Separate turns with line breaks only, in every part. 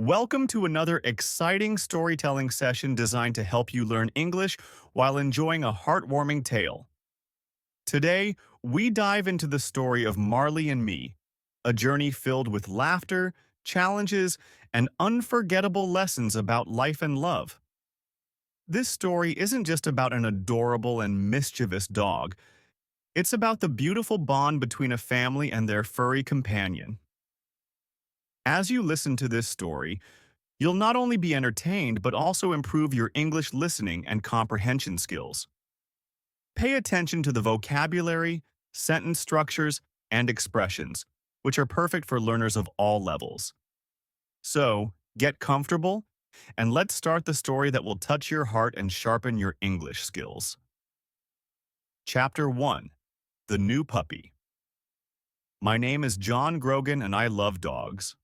Welcome to another exciting storytelling session designed to help you learn English while enjoying a heartwarming tale. Today, we dive into the story of Marley and Me, a journey filled with laughter, challenges, and unforgettable lessons about life and love. This story isn't just about an adorable and mischievous dog, it's about the beautiful bond between a family and their furry companion. As you listen to this story, you'll not only be entertained but also improve your English listening and comprehension skills. Pay attention to the vocabulary, sentence structures, and expressions, which are perfect for learners of all levels. So, get comfortable, and let's start the story that will touch your heart and sharpen your English skills. Chapter 1. The New Puppy. My name is John Grogan and I love dogs.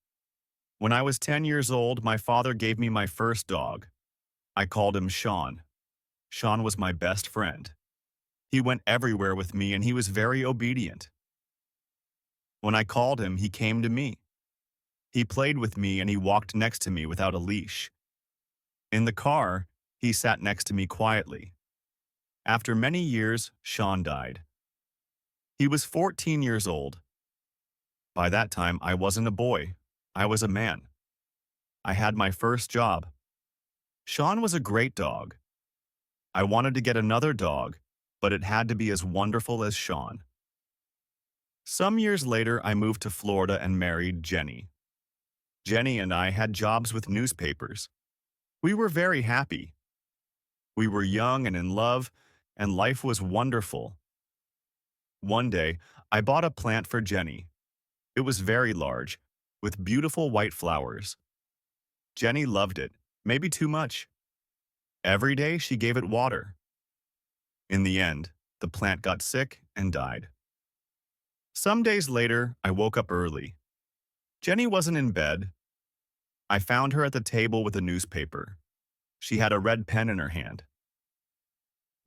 When I was 10 years old, my father gave me my first dog. I called him Sean. Sean was my best friend. He went everywhere with me and he was very obedient. When I called him, he came to me. He played with me and he walked next to me without a leash. In the car, he sat next to me quietly. After many years, Sean died. He was 14 years old. By that time, I wasn't a boy. I was a man. I had my first job. Sean was a great dog. I wanted to get another dog, but it had to be as wonderful as Sean. Some years later, I moved to Florida and married Jenny. Jenny and I had jobs with newspapers. We were very happy. We were young and in love, and life was wonderful. One day, I bought a plant for Jenny. It was very large, with beautiful white flowers. Jenny loved it, maybe too much. Every day she gave it water. In the end, the plant got sick and died. Some days later, I woke up early. Jenny wasn't in bed. I found her at the table with a newspaper. She had a red pen in her hand.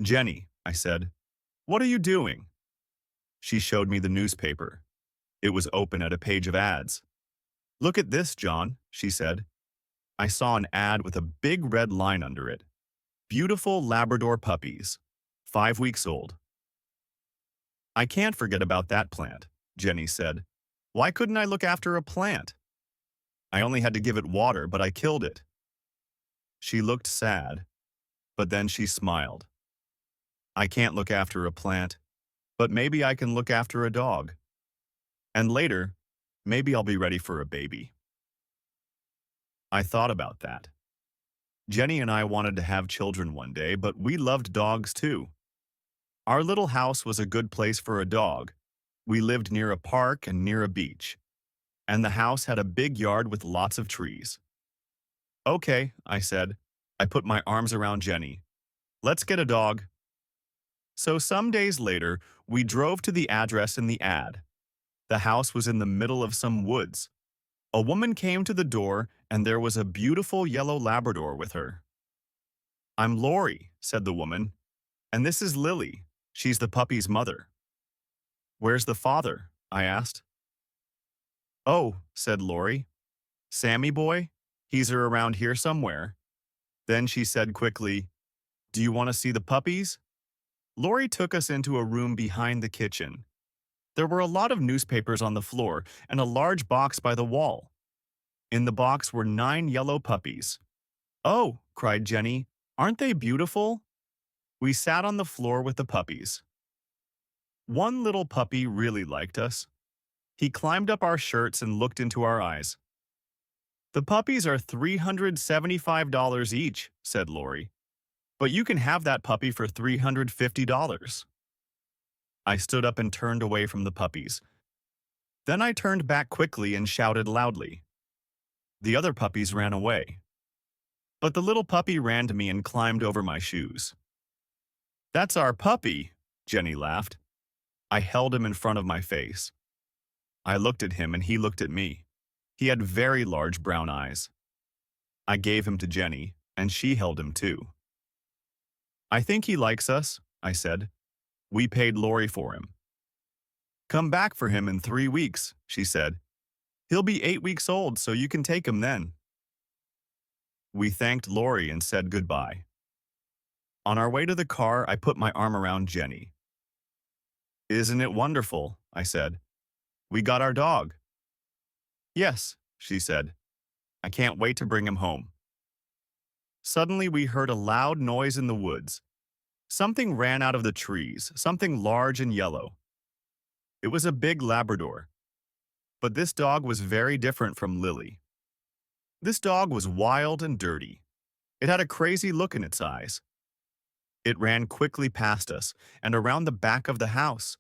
"Jenny," I said, "what are you doing?" She showed me the newspaper. It was open at a page of ads. "Look at this, John," she said. I saw an ad with a big red line under it. Beautiful Labrador puppies, 5 weeks old. "I can't forget about that plant," Jenny said. "Why couldn't I look after a plant? I only had to give it water, but I killed it." She looked sad, but then she smiled. "I can't look after a plant, but maybe I can look after a dog. And later, maybe I'll be ready for a baby." I thought about that. Jenny and I wanted to have children one day, but we loved dogs too. Our little house was a good place for a dog. We lived near a park and near a beach, and the house had a big yard with lots of trees. "Okay," I said. I put my arms around Jenny. "Let's get a dog." So some days later, we drove to the address in the ad. The house was in the middle of some woods. A woman came to the door, and there was a beautiful yellow Labrador with her. "I'm Lori," said the woman, "and this is Lily. She's the puppy's mother." "Where's the father?" I asked. "Oh," said Lori, "Sammy boy? He's around here somewhere." Then she said quickly, "Do you want to see the puppies?" Lori took us into a room behind the kitchen. There were a lot of newspapers on the floor and a large box by the wall. In the box were 9 yellow puppies. "Oh," cried Jenny, "aren't they beautiful?" We sat on the floor with the puppies. One little puppy really liked us. He climbed up our shirts and looked into our eyes. "The puppies are $375 each," said Lori. "But you can have that puppy for $350. I stood up and turned away from the puppies. Then I turned back quickly and shouted loudly. The other puppies ran away. But the little puppy ran to me and climbed over my shoes. "That's our puppy," Jenny laughed. I held him in front of my face. I looked at him and he looked at me. He had very large brown eyes. I gave him to Jenny, and she held him too. "I think he likes us," I said. "We paid Lori for him." "Come back for him in 3 weeks," she said. "He'll be 8 weeks old, so you can take him then." We thanked Lori and said goodbye. On our way to the car, I put my arm around Jenny. "Isn't it wonderful?" I said. "We got our dog." "Yes," she said. "I can't wait to bring him home." Suddenly, we heard a loud noise in the woods. Something ran out of the trees, something large and yellow. It was a big Labrador. But this dog was very different from Lily. This dog was wild and dirty. It had a crazy look in its eyes. It ran quickly past us and around the back of the house.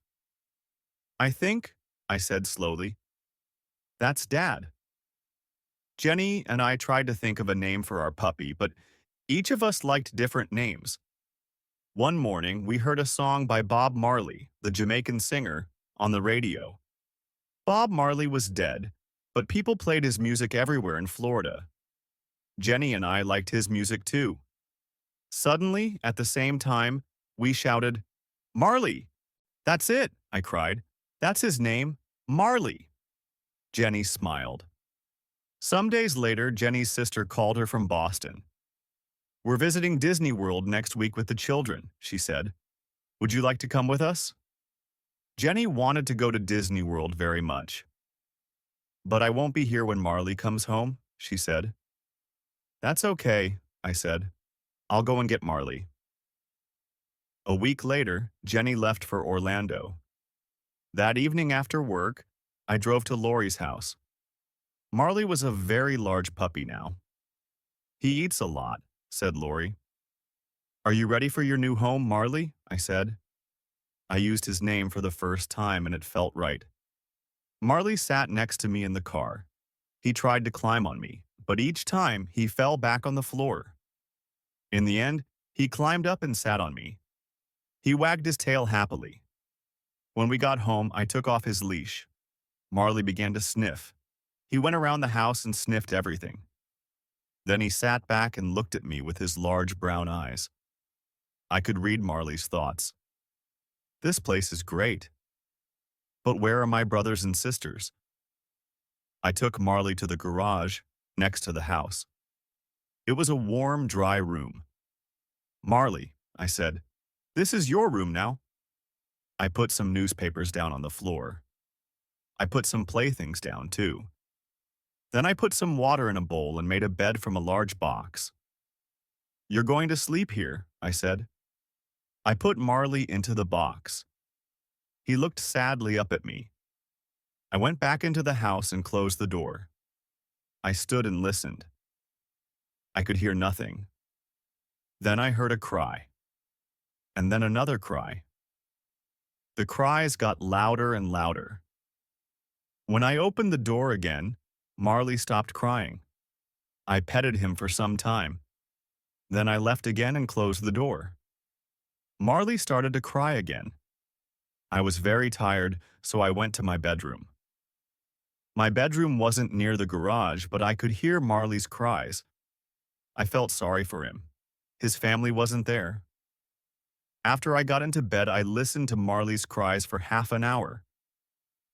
"I think," I said slowly, "that's Dad." Jenny and I tried to think of a name for our puppy, but each of us liked different names. One morning, we heard a song by Bob Marley, the Jamaican singer, on the radio. Bob Marley was dead, but people played his music everywhere in Florida. Jenny and I liked his music too. Suddenly, at the same time, we shouted, "Marley!" "That's it!" I cried. "That's his name, Marley." Jenny smiled. Some days later, Jenny's sister called her from Boston. "We're visiting Disney World next week with the children," she said. "Would you like to come with us?" Jenny wanted to go to Disney World very much. "But I won't be here when Marley comes home," she said. "That's okay," I said. "I'll go and get Marley." A week later, Jenny left for Orlando. That evening after work, I drove to Lori's house. Marley was a very large puppy now. "He eats a lot," said Lori. "Are you ready for your new home, Marley?" I said. I used his name for the first time and it felt right. Marley sat next to me in the car. He tried to climb on me, but each time he fell back on the floor. In the end, he climbed up and sat on me. He wagged his tail happily. When we got home, I took off his leash. Marley began to sniff. He went around the house and sniffed everything. Then he sat back and looked at me with his large brown eyes. I could read Marley's thoughts. This place is great. But where are my brothers and sisters? I took Marley to the garage next to the house. It was a warm, dry room. "Marley," I said, "this is your room now." I put some newspapers down on the floor. I put some playthings down, too. Then I put some water in a bowl and made a bed from a large box. "You're going to sleep here," I said. I put Marley into the box. He looked sadly up at me. I went back into the house and closed the door. I stood and listened. I could hear nothing. Then I heard a cry. And then another cry. The cries got louder and louder. When I opened the door again, Marley stopped crying. I petted him for some time. Then I left again and closed the door. Marley started to cry again. I was very tired, so I went to my bedroom. My bedroom wasn't near the garage, but I could hear Marley's cries. I felt sorry for him. His family wasn't there. After I got into bed, I listened to Marley's cries for half an hour.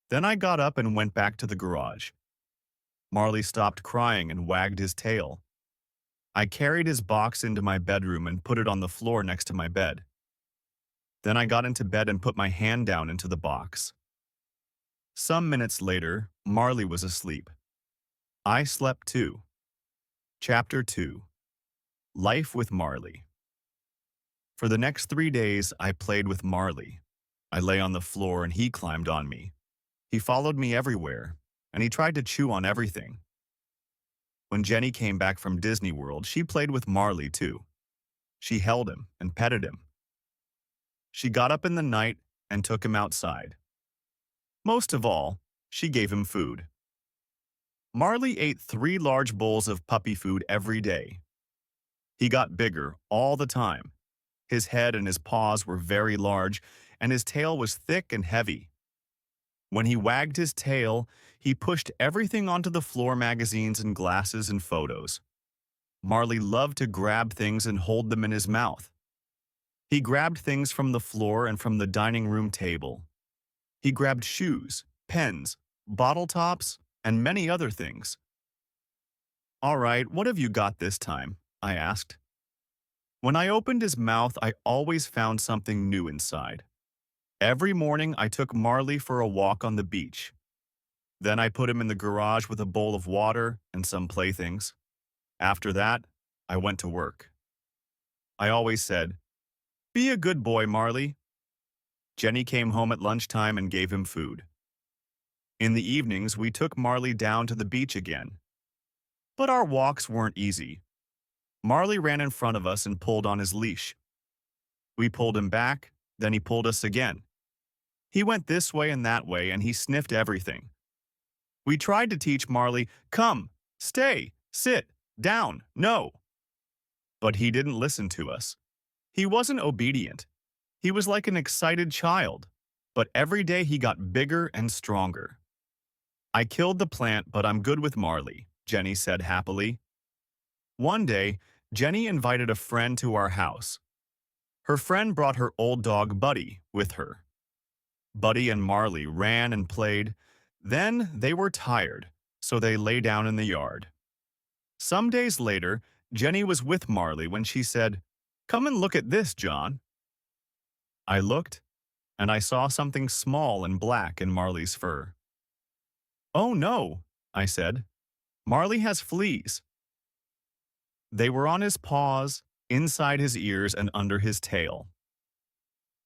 Then I got up and went back to the garage. Marley stopped crying and wagged his tail. I carried his box into my bedroom and put it on the floor next to my bed. Then I got into bed and put my hand down into the box. Some minutes later, Marley was asleep. I slept too. Chapter 2. Life with Marley. For the next 3 days, I played with Marley. I lay on the floor and he climbed on me. He followed me everywhere, and he tried to chew on everything. When Jenny came back from Disney World, she played with Marley too. She held him and petted him. She got up in the night and took him outside. Most of all, she gave him food. Marley ate 3 large bowls of puppy food every day. He got bigger all the time. His head and his paws were very large, and his tail was thick and heavy. When he wagged his tail, he pushed everything onto the floor, magazines and glasses and photos. Marley loved to grab things and hold them in his mouth. He grabbed things from the floor and from the dining room table. He grabbed shoes, pens, bottle tops, and many other things. All right, what have you got this time? I asked. When I opened his mouth, I always found something new inside. Every morning, I took Marley for a walk on the beach. Then I put him in the garage with a bowl of water and some playthings. After that, I went to work. I always said, "Be a good boy, Marley." Jenny came home at lunchtime and gave him food. In the evenings, we took Marley down to the beach again. But our walks weren't easy. Marley ran in front of us and pulled on his leash. We pulled him back, then he pulled us again. He went this way and that way, and he sniffed everything. We tried to teach Marley, "Come, stay, sit, down, no." But he didn't listen to us. He wasn't obedient. He was like an excited child. But every day he got bigger and stronger. "I killed the plant, but I'm good with Marley," Jenny said happily. One day, Jenny invited a friend to our house. Her friend brought her old dog Buddy with her. Buddy and Marley ran and played. Then they were tired, so they lay down in the yard. Some days later, Jenny was with Marley when she said, "Come and look at this, John." I looked, and I saw something small and black in Marley's fur. "Oh no," I said. "Marley has fleas." They were on his paws, inside his ears, and under his tail.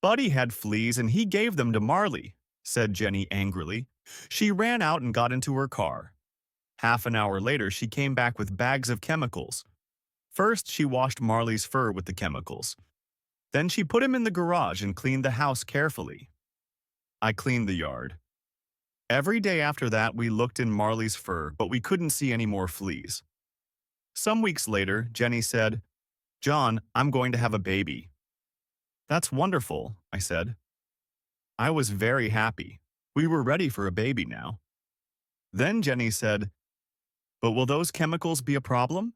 "Buddy had fleas and he gave them to Marley," said Jenny angrily. She ran out and got into her car. Half an hour later, she came back with bags of chemicals. First, she washed Marley's fur with the chemicals. Then she put him in the garage and cleaned the house carefully. I cleaned the yard. Every day after that, we looked in Marley's fur, but we couldn't see any more fleas. Some weeks later, Jenny said, "John, I'm going to have a baby." "That's wonderful," I said. I was very happy. We were ready for a baby now. Then Jenny said, "But will those chemicals be a problem?"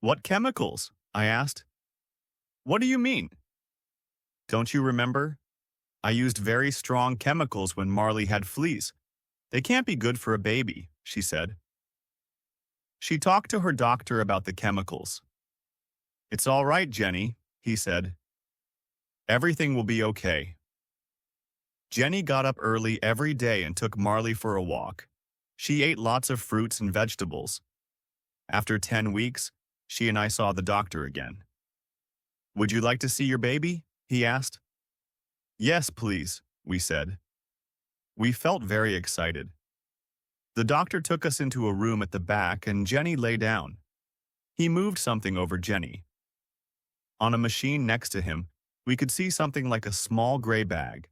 "What chemicals?" I asked. "What do you mean?" "Don't you remember? I used very strong chemicals when Marley had fleas. They can't be good for a baby," she said. She talked to her doctor about the chemicals. "It's all right, Jenny," he said. "Everything will be okay." Jenny got up early every day and took Marley for a walk. She ate lots of fruits and vegetables. After 10 weeks, she and I saw the doctor again. "Would you like to see your baby?" he asked. "Yes, please," we said. We felt very excited. The doctor took us into a room at the back and Jenny lay down. He moved something over Jenny. On a machine next to him, we could see something like a small gray bag.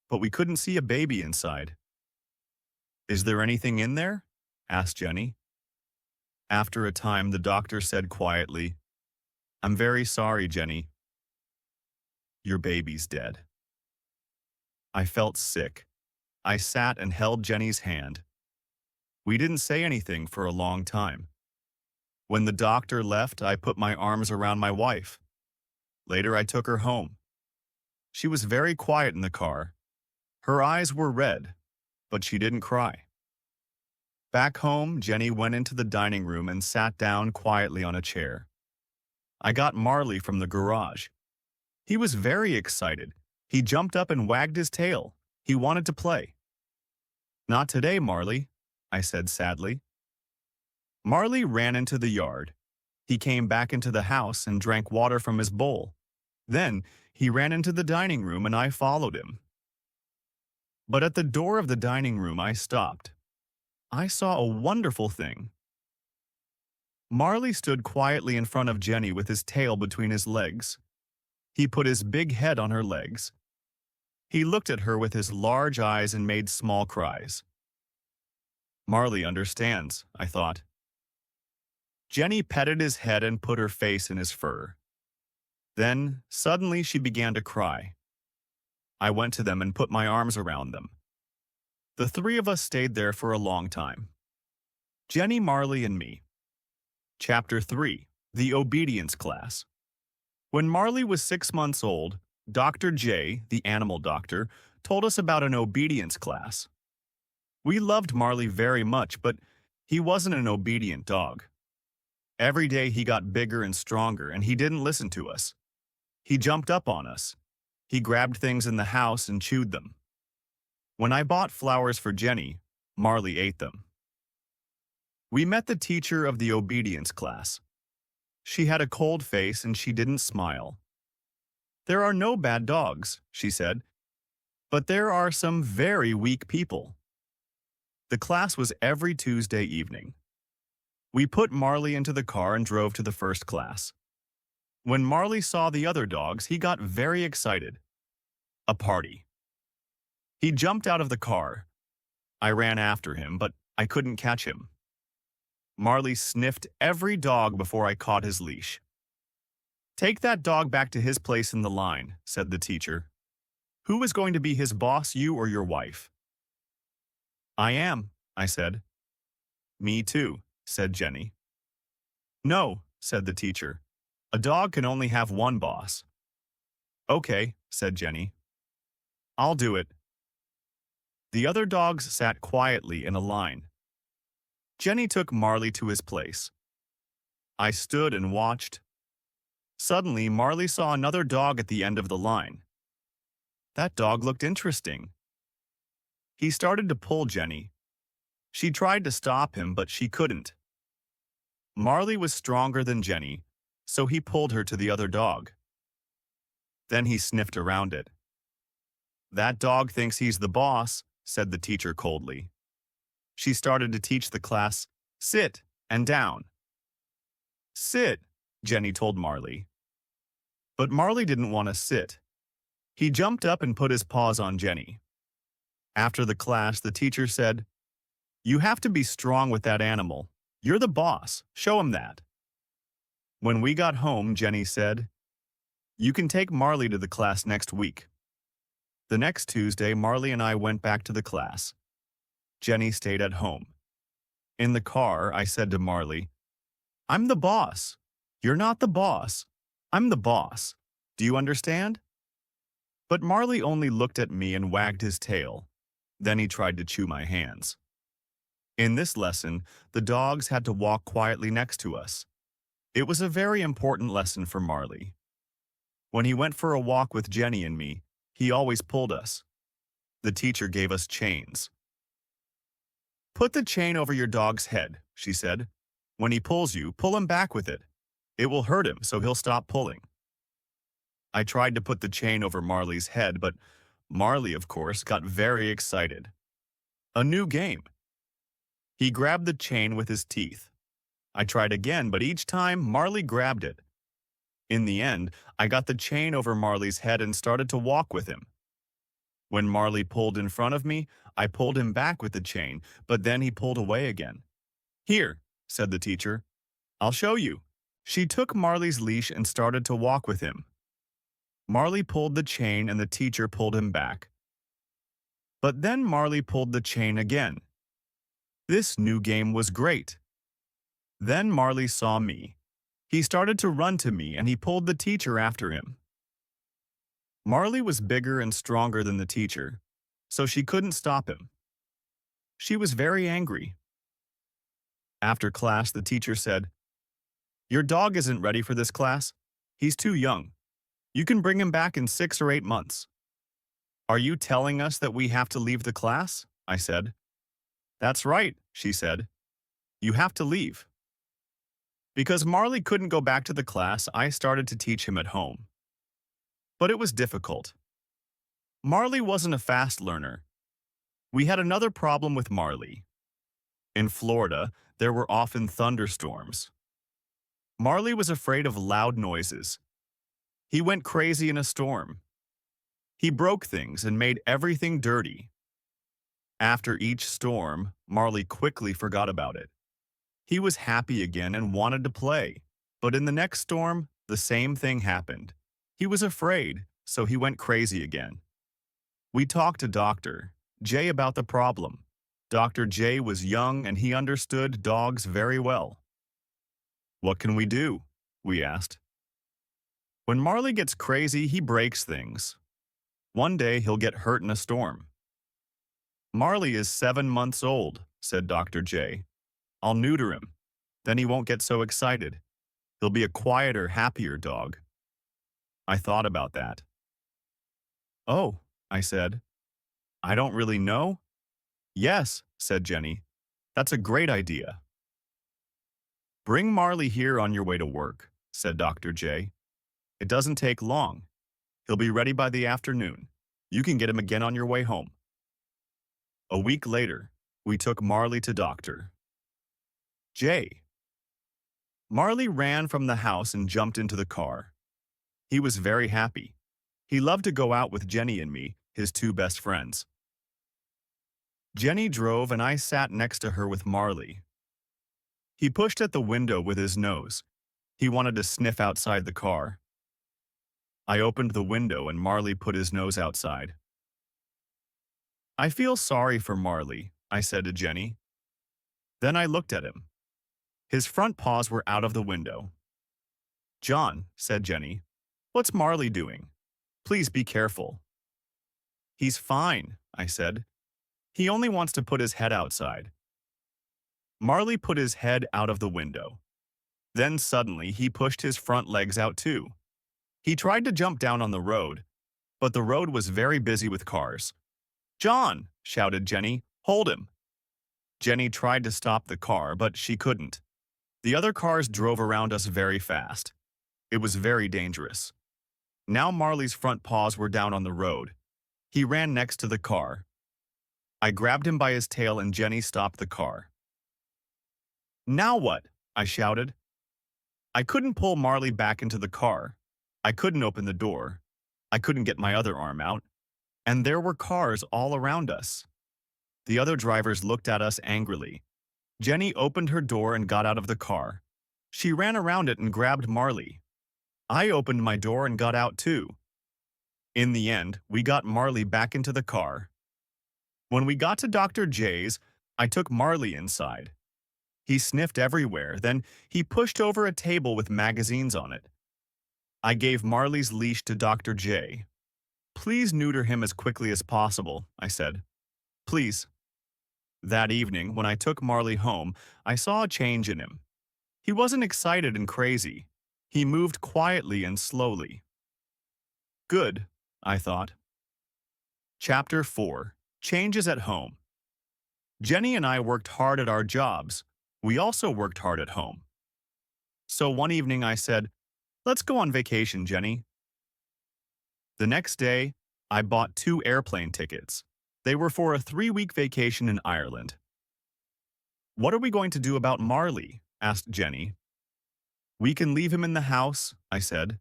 But we couldn't see a baby inside. "Is there anything in there?" asked Jenny. After a time, the doctor said quietly, "I'm very sorry, Jenny. Your baby's dead." I felt sick. I sat and held Jenny's hand. We didn't say anything for a long time. When the doctor left, I put my arms around my wife. Later, I took her home. She was very quiet in the car. Her eyes were red, but she didn't cry. Back home, Jenny went into the dining room and sat down quietly on a chair. I got Marley from the garage. He was very excited. He jumped up and wagged his tail. He wanted to play. "Not today, Marley," I said sadly. Marley ran into the yard. He came back into the house and drank water from his bowl. Then he ran into the dining room and I followed him. But at the door of the dining room, I stopped. I saw a wonderful thing. Marley stood quietly in front of Jenny with his tail between his legs. He put his big head on her legs. He looked at her with his large eyes and made small cries. Marley understands, I thought. Jenny petted his head and put her face in his fur. Then, suddenly, she began to cry. I went to them and put my arms around them. The three of us stayed there for a long time. Jenny, Marley, and me. Chapter 3. The Obedience Class. When Marley was 6 months old, Dr. J, the animal doctor, told us about an obedience class. We loved Marley very much, but he wasn't an obedient dog. Every day he got bigger and stronger, and he didn't listen to us. He jumped up on us. He grabbed things in the house and chewed them. When I bought flowers for Jenny, Marley ate them. We met the teacher of the obedience class. She had a cold face and she didn't smile. "There are no bad dogs," she said, "but there are some very weak people." The class was every Tuesday evening. We put Marley into the car and drove to the first class. When Marley saw the other dogs, he got very excited. A party. He jumped out of the car. I ran after him, but I couldn't catch him. Marley sniffed every dog before I caught his leash. "Take that dog back to his place in the line," said the teacher. "Who is going to be his boss, you or your wife?" "I am," I said. "Me too," said Jenny. "No," said the teacher. "A dog can only have one boss." "Okay," said Jenny. "I'll do it." The other dogs sat quietly in a line. Jenny took Marley to his place. I stood and watched. Suddenly, Marley saw another dog at the end of the line. That dog looked interesting. He started to pull Jenny. She tried to stop him, but she couldn't. Marley was stronger than Jenny, so he pulled her to the other dog. Then he sniffed around it. "That dog thinks he's the boss," said the teacher coldly. She started to teach the class, "Sit and down." "Sit," Jenny told Marley. But Marley didn't want to sit. He jumped up and put his paws on Jenny. After the class, the teacher said, "You have to be strong with that animal. You're the boss. Show him that." When we got home, Jenny said, "You can take Marley to the class next week." The next Tuesday, Marley and I went back to the class. Jenny stayed at home. In the car, I said to Marley, "I'm the boss. You're not the boss. I'm the boss. Do you understand?" But Marley only looked at me and wagged his tail. Then he tried to chew my hands. In this lesson, the dogs had to walk quietly next to us. It was a very important lesson for Marley. When he went for a walk with Jenny and me, he always pulled us. The teacher gave us chains. "Put the chain over your dog's head," she said. "When he pulls you, pull him back with it. It will hurt him, so he'll stop pulling." I tried to put the chain over Marley's head, but Marley, of course, got very excited. A new game. He grabbed the chain with his teeth. I tried again, but each time, Marley grabbed it. In the end, I got the chain over Marley's head and started to walk with him. When Marley pulled in front of me, I pulled him back with the chain, but then he pulled away again. "Here," said the teacher. "I'll show you." She took Marley's leash and started to walk with him. Marley pulled the chain and the teacher pulled him back. But then Marley pulled the chain again. This new game was great. Then Marley saw me. He started to run to me and he pulled the teacher after him. Marley was bigger and stronger than the teacher, so she couldn't stop him. She was very angry. After class, the teacher said, "Your dog isn't ready for this class. He's too young. You can bring him back in 6 or 8 months." "Are you telling us that we have to leave the class?" I said. "That's right," she said. "You have to leave." Because Marley couldn't go back to the class, I started to teach him at home. But it was difficult. Marley wasn't a fast learner. We had another problem with Marley. In Florida, there were often thunderstorms. Marley was afraid of loud noises. He went crazy in a storm. He broke things and made everything dirty. After each storm, Marley quickly forgot about it. He was happy again and wanted to play. But in the next storm, the same thing happened. He was afraid, so he went crazy again. We talked to Dr. J about the problem. Dr. J was young and he understood dogs very well. "What can we do?" we asked. "When Marley gets crazy, he breaks things. One day he'll get hurt in a storm." "Marley is 7 months old," said Dr. J. "I'll neuter him." Then he won't get so excited. He'll be a quieter, happier dog. I thought about that. Oh, I said. I don't really know. Yes, said Jenny. That's a great idea. Bring Marley here on your way to work, said Dr. J. It doesn't take long. He'll be ready by the afternoon. You can get him again on your way home. A week later, we took Marley to Dr. J. Marley ran from the house and jumped into the car. He was very happy. He loved to go out with Jenny and me, his two best friends. Jenny drove and I sat next to her with Marley. He pushed at the window with his nose. He wanted to sniff outside the car. I opened the window and Marley put his nose outside. I feel sorry for Marley, I said to Jenny. Then I looked at him. His front paws were out of the window. John, said Jenny, what's Marley doing? Please be careful. He's fine, I said. He only wants to put his head outside. Marley put his head out of the window. Then suddenly he pushed his front legs out too. He tried to jump down on the road, but the road was very busy with cars. John, shouted Jenny, hold him. Jenny tried to stop the car, but she couldn't. The other cars drove around us very fast. It was very dangerous. Now Marley's front paws were down on the road. He ran next to the car. I grabbed him by his tail and Jenny stopped the car. Now what? I shouted. I couldn't pull Marley back into the car. I couldn't open the door. I couldn't get my other arm out. And there were cars all around us. The other drivers looked at us angrily. Jenny opened her door and got out of the car. She ran around it and grabbed Marley. I opened my door and got out too. In the end, we got Marley back into the car. When we got to Dr. J's, I took Marley inside. He sniffed everywhere, then he pushed over a table with magazines on it. I gave Marley's leash to Dr. J. Please neuter him as quickly as possible, I said. Please. That evening, when I took Marley home, I saw a change in him. He wasn't excited and crazy. He moved quietly and slowly. Good, I thought. Chapter 4. Changes at Home. Jenny and I worked hard at our jobs. We also worked hard at home. So one evening I said, let's go on vacation, Jenny. The next day, I bought 2 airplane tickets. They were for a 3-week vacation in Ireland. What are we going to do about Marley? Asked Jenny. We can leave him in the house, I said.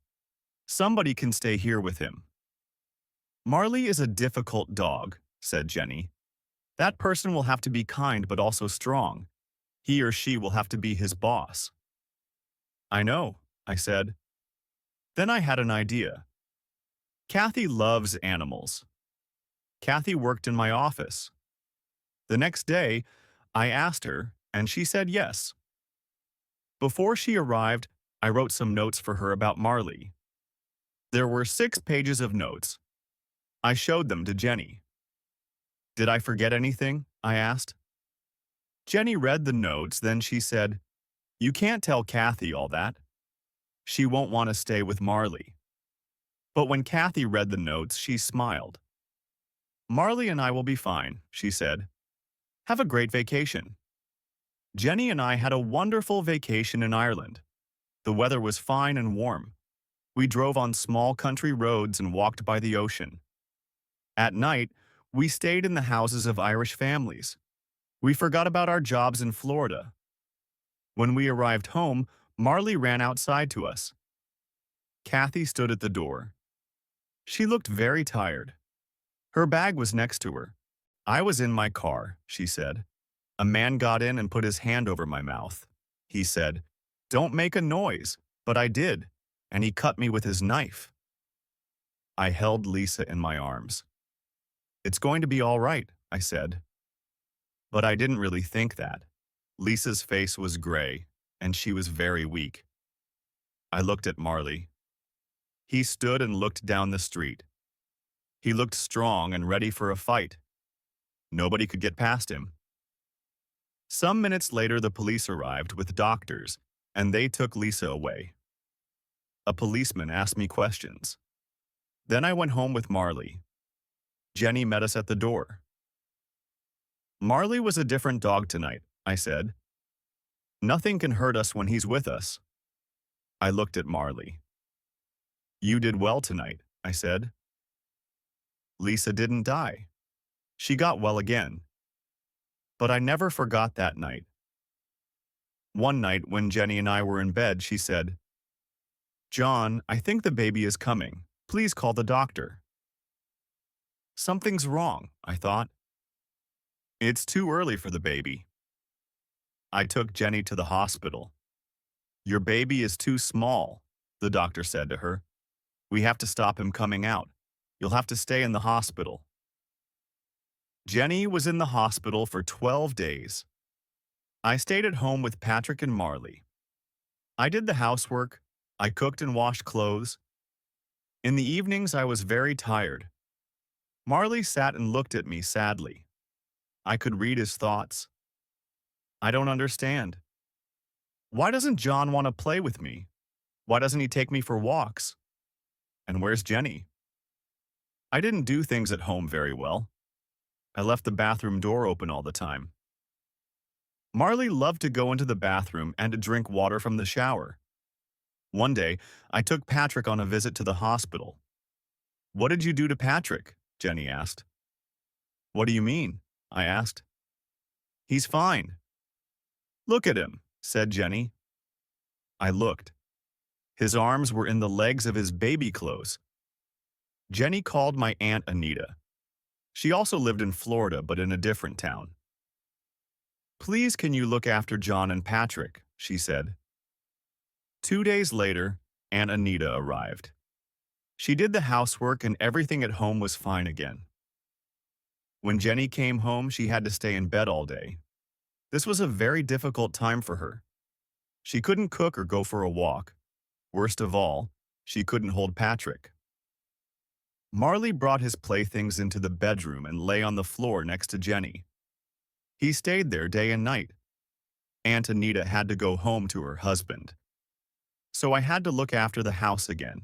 Somebody can stay here with him. Marley is a difficult dog, said Jenny. That person will have to be kind but also strong. He or she will have to be his boss. I know, I said. Then I had an idea. Kathy loves animals. Kathy worked in my office. The next day, I asked her, and she said yes. Before she arrived, I wrote some notes for her about Marley. There were 6 pages of notes. I showed them to Jenny. Did I forget anything? I asked. Jenny read the notes, then she said, You can't tell Kathy all that. She won't want to stay with Marley. But when Kathy read the notes, she smiled. Marley and I will be fine, she said. Have a great vacation. Jenny and I had a wonderful vacation in Ireland. The weather was fine and warm. We drove on small country roads and walked by the ocean. At night, we stayed in the houses of Irish families. We forgot about our jobs in Florida. When we arrived home, Marley ran outside to us. Kathy stood at the door. She looked very tired. Her bag was next to her. I was in my car, she said. A man got in and put his hand over my mouth. He said, Don't make a noise, but I did, and he cut me with his knife. I held Lisa in my arms. It's going to be all right, I said. But I didn't really think that. Lisa's face was gray, and she was very weak. I looked at Marley. He stood and looked down the street. He looked strong and ready for a fight. Nobody could get past him. Some minutes later, the police arrived with doctors, and they took Lisa away. A policeman asked me questions. Then I went home with Marley. Jenny met us at the door. Marley was a different dog tonight, I said. Nothing can hurt us when he's with us. I looked at Marley. You did well tonight, I said. Lisa didn't die. She got well again. But I never forgot that night. One night when Jenny and I were in bed, she said, John, I think the baby is coming. Please call the doctor. Something's wrong, I thought. It's too early for the baby. I took Jenny to the hospital. Your baby is too small, the doctor said to her. We have to stop him coming out. You'll have to stay in the hospital. Jenny was in the hospital for 12 days. I stayed at home with Patrick and Marley. I did the housework. I cooked and washed clothes. In the evenings, I was very tired. Marley sat and looked at me sadly. I could read his thoughts. I don't understand. Why doesn't John want to play with me? Why doesn't he take me for walks? And where's Jenny? I didn't do things at home very well. I left the bathroom door open all the time. Marley loved to go into the bathroom and to drink water from the shower. One day, I took Patrick on a visit to the hospital. What did you do to Patrick? Jenny asked. What do you mean? I asked. He's fine. Look at him, said Jenny. I looked. His arms were in the legs of his baby clothes. Jenny called my Aunt Anita. She also lived in Florida, but in a different town. Please, can you look after John and Patrick? She said. 2 days later, Aunt Anita arrived. She did the housework and everything at home was fine again. When Jenny came home, she had to stay in bed all day. This was a very difficult time for her. She couldn't cook or go for a walk. Worst of all, she couldn't hold Patrick. Marley brought his playthings into the bedroom and lay on the floor next to Jenny. He stayed there day and night. Aunt Anita had to go home to her husband. So I had to look after the house again.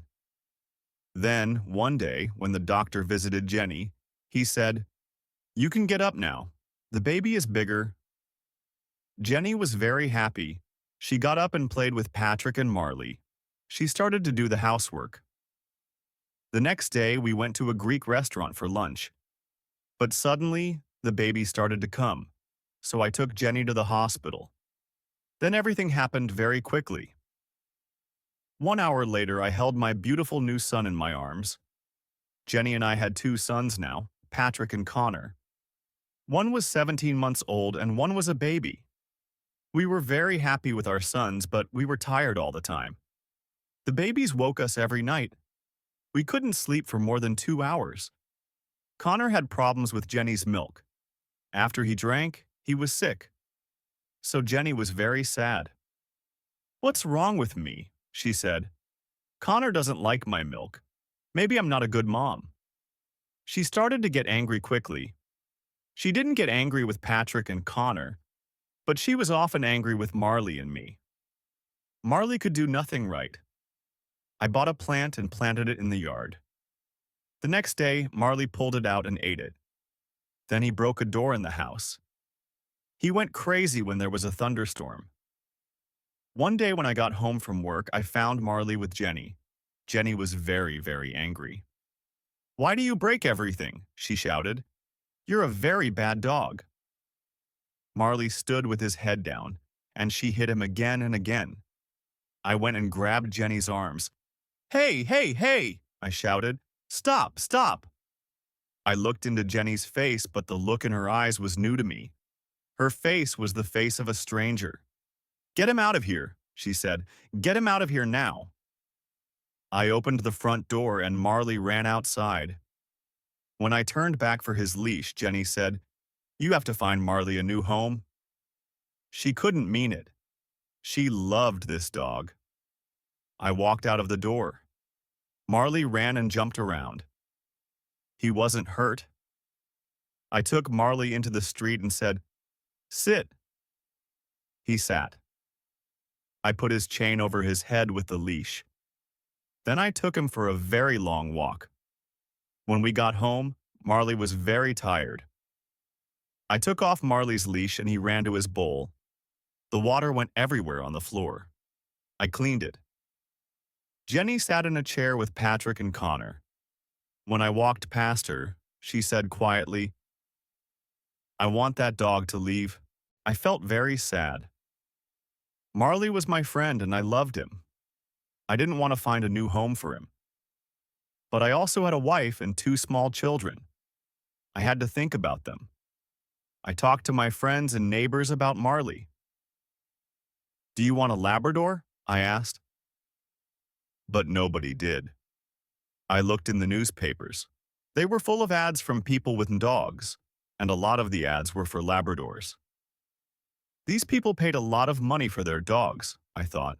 Then, one day, when the doctor visited Jenny, he said, You can get up now. The baby is bigger. Jenny was very happy. She got up and played with Patrick and Marley. She started to do the housework. The next day, we went to a Greek restaurant for lunch. But suddenly, the baby started to come, so I took Jenny to the hospital. Then everything happened very quickly. 1 hour later, I held my beautiful new son in my arms. Jenny and I had 2 sons now, Patrick and Connor. One was 17 months old and one was a baby. We were very happy with our sons, but we were tired all the time. The babies woke us every night. We couldn't sleep for more than 2 hours. Connor had problems with Jenny's milk. After he drank, he was sick. So Jenny was very sad. What's wrong with me? She said. Connor doesn't like my milk. Maybe I'm not a good mom. She started to get angry quickly. She didn't get angry with Patrick and Connor, but she was often angry with Marley and me. Marley could do nothing right. I bought a plant and planted it in the yard. The next day, Marley pulled it out and ate it. Then he broke a door in the house. He went crazy when there was a thunderstorm. One day when I got home from work, I found Marley with Jenny. Jenny was very, very angry. Why do you break everything? She shouted. You're a very bad dog. Marley stood with his head down, and she hit him again and again. I went and grabbed Jenny's arms. Hey, hey, hey, I shouted. Stop, stop. I looked into Jenny's face, but the look in her eyes was new to me. Her face was the face of a stranger. Get him out of here, she said. Get him out of here now. I opened the front door and Marley ran outside. When I turned back for his leash, Jenny said, You have to find Marley a new home. She couldn't mean it. She loved this dog. I walked out of the door. Marley ran and jumped around. He wasn't hurt. I took Marley into the street and said, Sit. He sat. I put his chain over his head with the leash. Then I took him for a very long walk. When we got home, Marley was very tired. I took off Marley's leash and he ran to his bowl. The water went everywhere on the floor. I cleaned it. Jenny sat in a chair with Patrick and Connor. When I walked past her, she said quietly, "I want that dog to leave." I felt very sad. Marley was my friend and I loved him. I didn't want to find a new home for him. But I also had a wife and 2 small children. I had to think about them. I talked to my friends and neighbors about Marley. "Do you want a Labrador?" I asked. But nobody did. I looked in the newspapers. They were full of ads from people with dogs, and a lot of the ads were for Labradors. These people paid a lot of money for their dogs, I thought.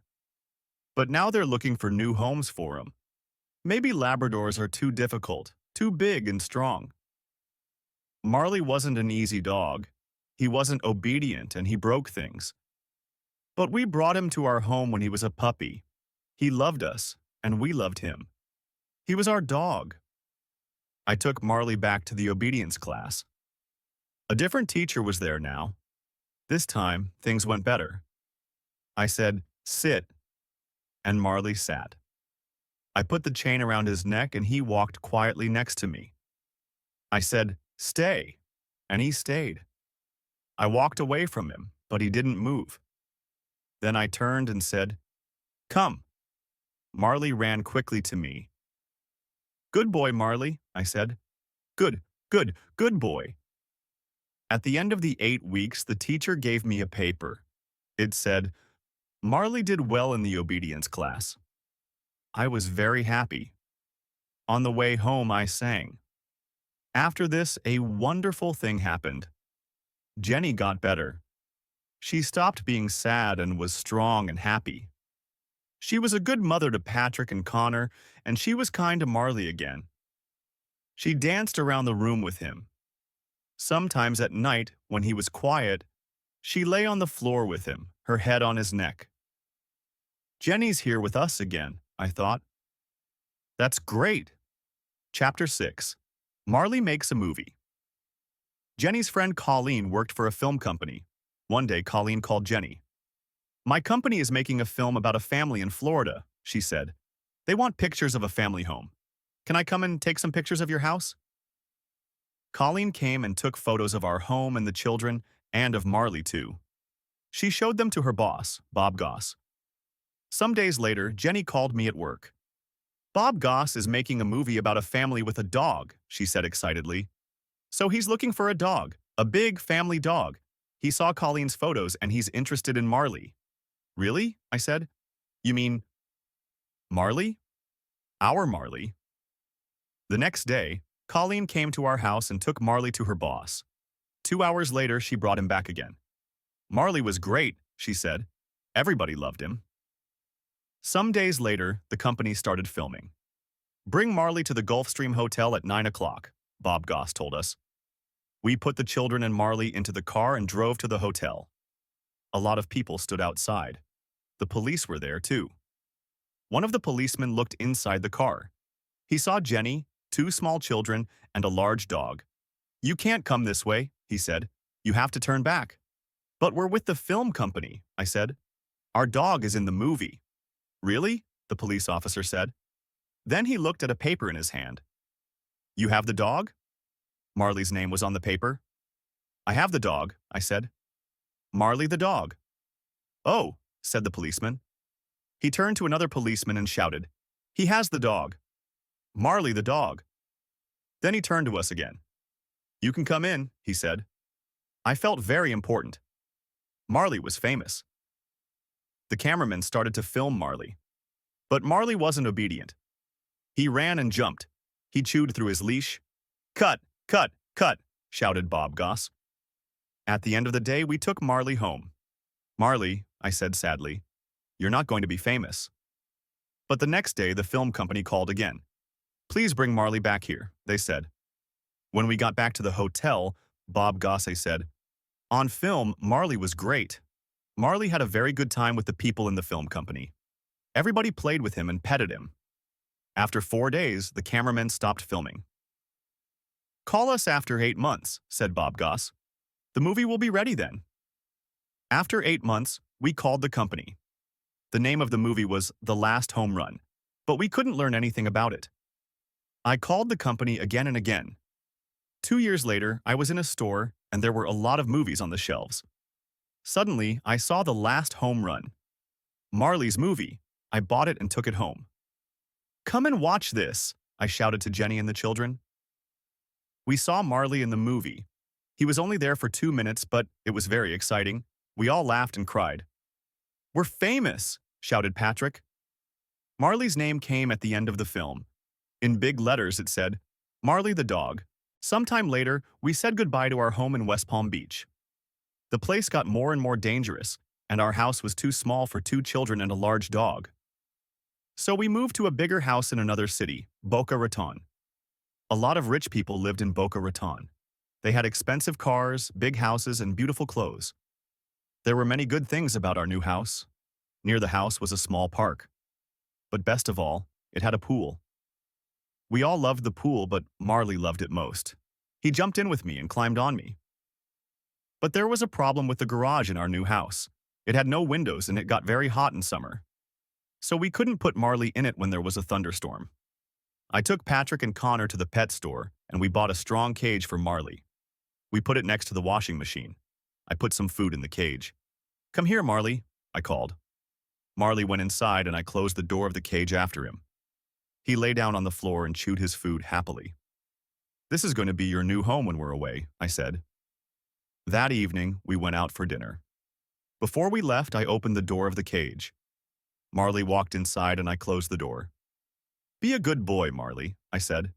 But now they're looking for new homes for them. Maybe Labradors are too difficult, too big and strong. Marley wasn't an easy dog. He wasn't obedient and he broke things. But we brought him to our home when he was a puppy. He loved us, and we loved him. He was our dog. I took Marley back to the obedience class. A different teacher was there now. This time, things went better. I said, "Sit," and Marley sat. I put the chain around his neck and he walked quietly next to me. I said, "Stay," and he stayed. I walked away from him, but he didn't move. Then I turned and said, "Come." Marley ran quickly to me. "Good boy, Marley," I said. "Good, good, good boy." At the end of the 8 weeks, the teacher gave me a paper. It said, "Marley did well in the obedience class." I was very happy. On the way home, I sang. After this, a wonderful thing happened. Jenny got better. She stopped being sad and was strong and happy. She was a good mother to Patrick and Connor, and she was kind to Marley again. She danced around the room with him. Sometimes at night, when he was quiet, she lay on the floor with him, her head on his neck. Jenny's here with us again, I thought. That's great. Chapter 6. Marley makes a movie. Jenny's friend Colleen worked for a film company. One day, Colleen called Jenny. "My company is making a film about a family in Florida," she said. "They want pictures of a family home. Can I come and take some pictures of your house?" Colleen came and took photos of our home and the children, and of Marley too. She showed them to her boss, Bob Goss. Some days later, Jenny called me at work. "Bob Goss is making a movie about a family with a dog," she said excitedly. "So he's looking for a dog, a big family dog. He saw Colleen's photos and he's interested in Marley." "Really?" I said. "You mean Marley? Our Marley?" The next day, Colleen came to our house and took Marley to her boss. 2 hours later, she brought him back again. "Marley was great," she said. "Everybody loved him." Some days later, the company started filming. "Bring Marley to the Gulfstream Hotel at 9 o'clock, Bob Goss told us. We put the children and Marley into the car and drove to the hotel. A lot of people stood outside. The police were there, too. One of the policemen looked inside the car. He saw Jenny, 2 small children, and a large dog. "You can't come this way," he said. "You have to turn back." "But we're with the film company," I said. "Our dog is in the movie." "Really?" the police officer said. Then he looked at a paper in his hand. "You have the dog?" Marley's name was on the paper. "I have the dog," I said. "Marley the dog." "Oh," said the policeman. He turned to another policeman and shouted, "He has the dog. Marley the dog." Then he turned to us again. "You can come in," he said. I felt very important. Marley was famous. The cameraman started to film Marley. But Marley wasn't obedient. He ran and jumped. He chewed through his leash. "Cut, cut, cut," shouted Bob Goss. At the end of the day, we took Marley home. "Marley," I said sadly, "you're not going to be famous." But the next day, the film company called again. "Please bring Marley back here," they said. When we got back to the hotel, Bob Gosse said, "On film, Marley was great." Marley had a very good time with the people in the film company. Everybody played with him and petted him. After 4 days, the cameramen stopped filming. "Call us after 8 months," said Bob Goss. "The movie will be ready then." After 8 months, we called the company. The name of the movie was The Last Home Run, but we couldn't learn anything about it. I called the company again and again. 2 years later, I was in a store and there were a lot of movies on the shelves. Suddenly, I saw The Last Home Run. Marley's movie. I bought it and took it home. "Come and watch this," I shouted to Jenny and the children. We saw Marley in the movie. He was only there for 2 minutes, but it was very exciting. We all laughed and cried. "We're famous," shouted Patrick. Marley's name came at the end of the film. In big letters it said, "Marley the dog." Sometime later, we said goodbye to our home in West Palm Beach. The place got more and more dangerous, and our house was too small for 2 children and a large dog. So we moved to a bigger house in another city, Boca Raton. A lot of rich people lived in Boca Raton. They had expensive cars, big houses, and beautiful clothes. There were many good things about our new house. Near the house was a small park. But best of all, it had a pool. We all loved the pool, but Marley loved it most. He jumped in with me and climbed on me. But there was a problem with the garage in our new house. It had no windows and it got very hot in summer. So we couldn't put Marley in it when there was a thunderstorm. I took Patrick and Connor to the pet store and we bought a strong cage for Marley. We put it next to the washing machine. I put some food in the cage. "Come here, Marley," I called. Marley went inside and I closed the door of the cage after him. He lay down on the floor and chewed his food happily. "This is going to be your new home when we're away," I said. That evening, we went out for dinner. Before we left, I opened the door of the cage. Marley walked inside and I closed the door. "Be a good boy, Marley," I said.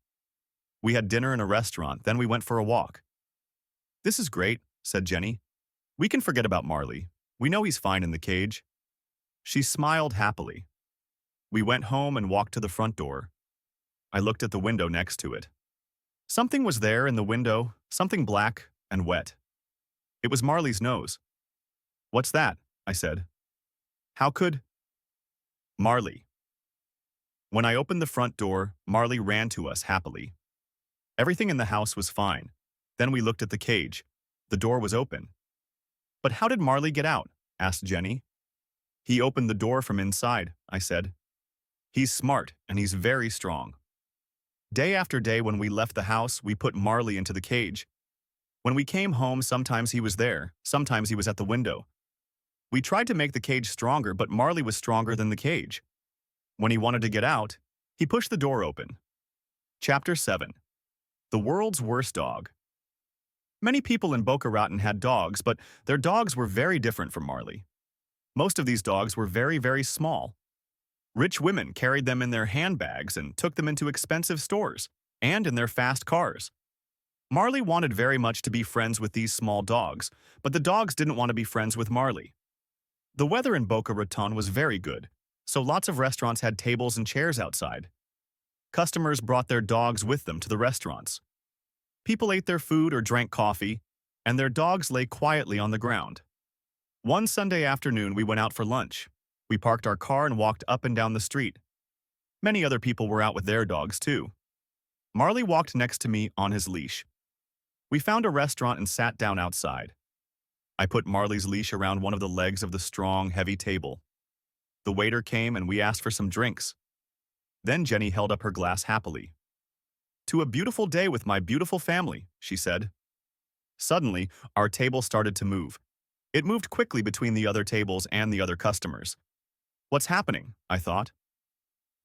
We had dinner in a restaurant, then we went for a walk. "This is great," said Jenny. "We can forget about Marley. We know he's fine in the cage." She smiled happily. We went home and walked to the front door. I looked at the window next to it. Something was there in the window, something black and wet. It was Marley's nose. "What's that?" I said. "How could—" Marley. When I opened the front door, Marley ran to us happily. Everything in the house was fine. Then we looked at the cage. The door was open. "But how did Marley get out?" asked Jenny. "He opened the door from inside," I said. "He's smart and he's very strong." Day after day when we left the house, we put Marley into the cage. When we came home, sometimes he was there, sometimes he was at the window. We tried to make the cage stronger, but Marley was stronger than the cage. When he wanted to get out, he pushed the door open. Chapter 7. The World's Worst Dog. Many people in Boca Raton had dogs, but their dogs were very different from Marley. Most of these dogs were very, very small. Rich women carried them in their handbags and took them into expensive stores, and in their fast cars. Marley wanted very much to be friends with these small dogs, but the dogs didn't want to be friends with Marley. The weather in Boca Raton was very good, so lots of restaurants had tables and chairs outside. Customers brought their dogs with them to the restaurants. People ate their food or drank coffee, and their dogs lay quietly on the ground. One Sunday afternoon, we went out for lunch. We parked our car and walked up and down the street. Many other people were out with their dogs, too. Marley walked next to me on his leash. We found a restaurant and sat down outside. I put Marley's leash around one of the legs of the strong, heavy table. The waiter came and we asked for some drinks. Then Jenny held up her glass happily. "To a beautiful day with my beautiful family," she said. Suddenly, our table started to move. It moved quickly between the other tables and the other customers. "What's happening?" I thought.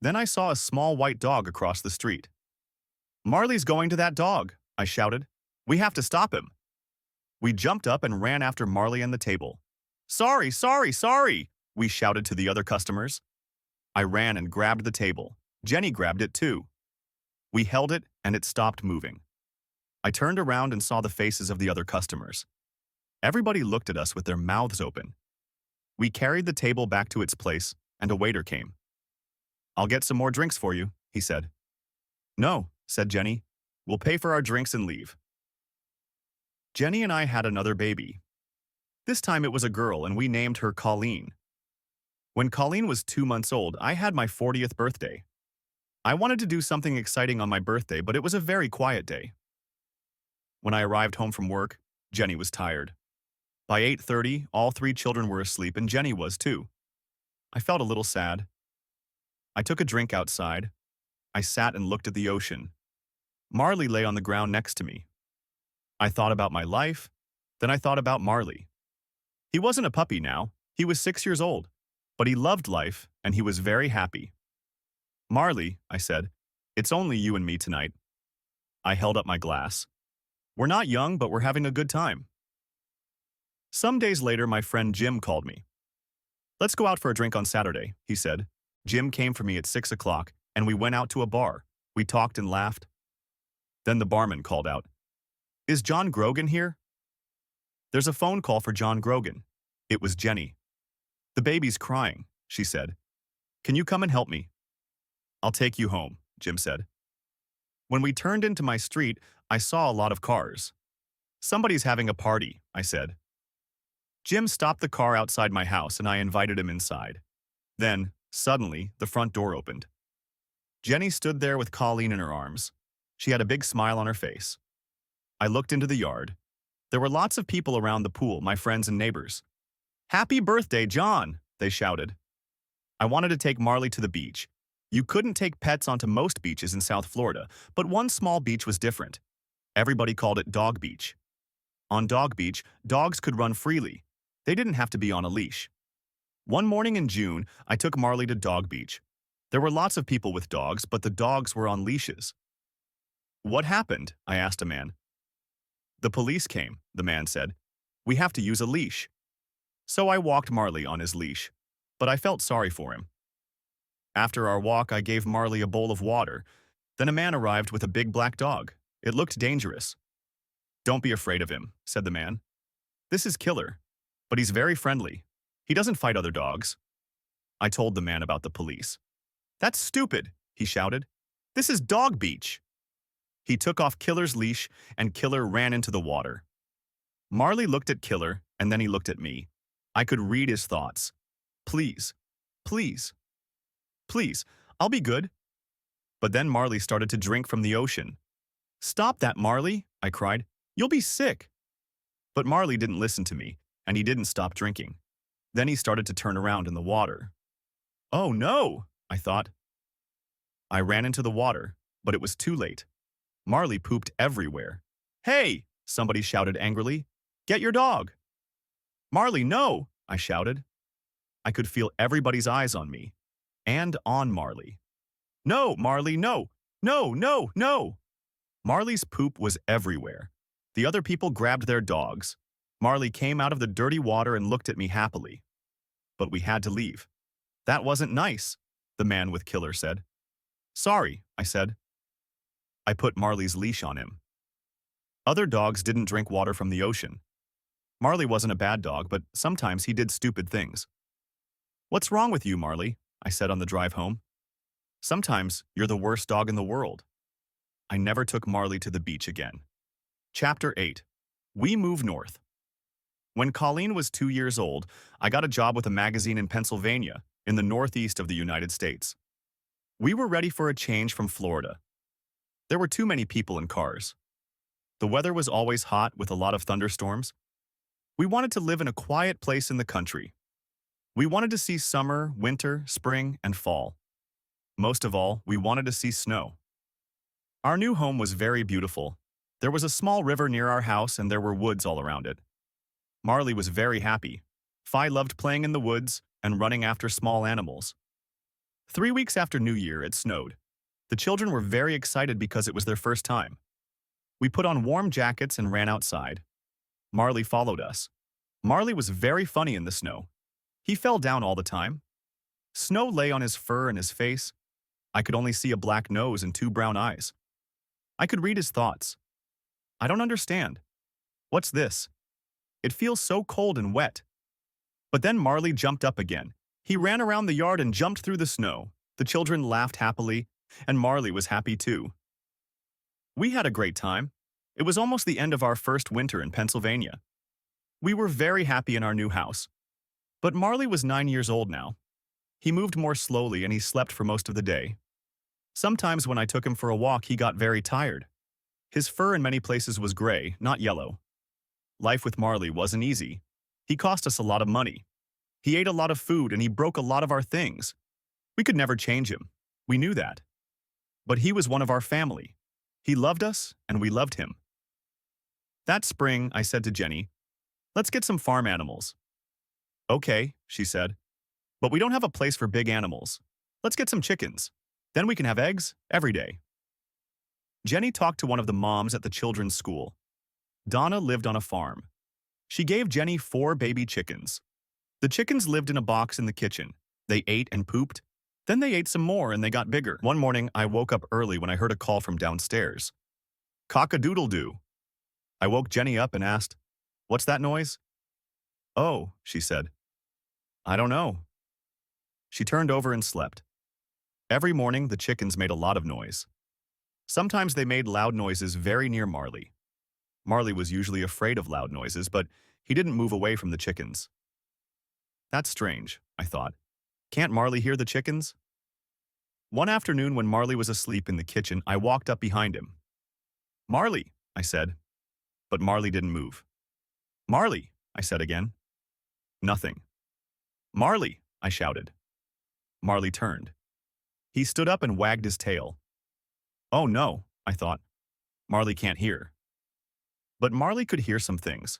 Then I saw a small white dog across the street. "Marley's going to that dog," I shouted. "We have to stop him." We jumped up and ran after Marley and the table. "Sorry, sorry, sorry," we shouted to the other customers. I ran and grabbed the table. Jenny grabbed it too. We held it and it stopped moving. I turned around and saw the faces of the other customers. Everybody looked at us with their mouths open. We carried the table back to its place and a waiter came. "I'll get some more drinks for you," he said. "No," said Jenny. "We'll pay for our drinks and leave." Jenny and I had another baby. This time it was a girl and we named her Colleen. When Colleen was 2 months old, I had my 40th birthday. I wanted to do something exciting on my birthday, but it was a very quiet day. When I arrived home from work, Jenny was tired. By 8:30, all three children were asleep and Jenny was too. I felt a little sad. I took a drink outside. I sat and looked at the ocean. Marley lay on the ground next to me. I thought about my life, then I thought about Marley. He wasn't a puppy now, he was 6 years old, but he loved life and he was very happy. Marley, I said, it's only you and me tonight. I held up my glass. We're not young, but we're having a good time. Some days later, my friend Jim called me. Let's go out for a drink on Saturday, he said. Jim came for me at 6 o'clock, and we went out to a bar. We talked and laughed. Then the barman called out, Is John Grogan here? There's a phone call for John Grogan. It was Jenny. The baby's crying, she said. Can you come and help me? I'll take you home, Jim said. When we turned into my street, I saw a lot of cars. Somebody's having a party, I said. Jim stopped the car outside my house and I invited him inside. Then, suddenly, the front door opened. Jenny stood there with Colleen in her arms. She had a big smile on her face. I looked into the yard. There were lots of people around the pool, my friends and neighbors. Happy birthday, John, they shouted. I wanted to take Marley to the beach. You couldn't take pets onto most beaches in South Florida, but one small beach was different. Everybody called it Dog Beach. On Dog Beach, dogs could run freely. They didn't have to be on a leash. One morning in June, I took Marley to Dog Beach. There were lots of people with dogs, but the dogs were on leashes. What happened? I asked a man. The police came, the man said. We have to use a leash. So I walked Marley on his leash, but I felt sorry for him. After our walk, I gave Marley a bowl of water. Then a man arrived with a big black dog. It looked dangerous. Don't be afraid of him, said the man. This is Killer, but he's very friendly. He doesn't fight other dogs. I told the man about the police. That's stupid, he shouted. This is Dog Beach. He took off Killer's leash and Killer ran into the water. Marley looked at Killer and then he looked at me. I could read his thoughts. Please, please, please, I'll be good. But then Marley started to drink from the ocean. Stop that, Marley, I cried. You'll be sick. But Marley didn't listen to me, and he didn't stop drinking. Then he started to turn around in the water. Oh no, I thought. I ran into the water, but it was too late. Marley pooped everywhere. Hey, somebody shouted angrily. Get your dog. Marley, no, I shouted. I could feel everybody's eyes on me, and on Marley. No, Marley, no, no, no, no. Marley's poop was everywhere. The other people grabbed their dogs. Marley came out of the dirty water and looked at me happily. But we had to leave. That wasn't nice, the man with Killer said. Sorry, I said. I put Marley's leash on him. Other dogs didn't drink water from the ocean. Marley wasn't a bad dog, but sometimes he did stupid things. What's wrong with you, Marley? I said on the drive home. Sometimes you're the worst dog in the world. I never took Marley to the beach again. Chapter 8. We Move North. When Colleen was 2 years old, I got a job with a magazine in Pennsylvania, in the northeast of the United States. We were ready for a change from Florida. There were too many people and cars. The weather was always hot with a lot of thunderstorms. We wanted to live in a quiet place in the country. We wanted to see summer, winter, spring, and fall. Most of all, we wanted to see snow. Our new home was very beautiful. There was a small river near our house and there were woods all around it. Marley was very happy. Fi loved playing in the woods and running after small animals. 3 weeks after New Year, it snowed. The children were very excited because it was their first time. We put on warm jackets and ran outside. Marley followed us. Marley was very funny in the snow. He fell down all the time. Snow lay on his fur and his face. I could only see a black nose and 2 brown eyes. I could read his thoughts. I don't understand. What's this? It feels so cold and wet. But then Marley jumped up again. He ran around the yard and jumped through the snow. The children laughed happily, and Marley was happy too. We had a great time. It was almost the end of our first winter in Pennsylvania. We were very happy in our new house. But Marley was 9 years old now. He moved more slowly and he slept for most of the day. Sometimes when I took him for a walk, he got very tired. His fur in many places was gray, not yellow. Life with Marley wasn't easy. He cost us a lot of money. He ate a lot of food and he broke a lot of our things. We could never change him. We knew that. But he was one of our family. He loved us and we loved him. That spring, I said to Jenny, "Let's get some farm animals." "Okay," she said, "but we don't have a place for big animals. Let's get some chickens. Then we can have eggs every day." Jenny talked to one of the moms at the children's school. Donna lived on a farm. She gave Jenny 4 baby chickens. The chickens lived in a box in the kitchen. They ate and pooped. Then they ate some more and they got bigger. One morning, I woke up early when I heard a call from downstairs. "Cock-a-doodle-doo." I woke Jenny up and asked, "What's that noise?" "Oh," she said, "I don't know." She turned over and slept. Every morning, the chickens made a lot of noise. Sometimes they made loud noises very near Marley. Marley was usually afraid of loud noises, but he didn't move away from the chickens. That's strange, I thought. Can't Marley hear the chickens? One afternoon when Marley was asleep in the kitchen, I walked up behind him. "Marley," I said, but Marley didn't move. "Marley," I said again. Nothing. "Marley," I shouted. Marley turned. He stood up and wagged his tail. Oh no, I thought. Marley can't hear. But Marley could hear some things.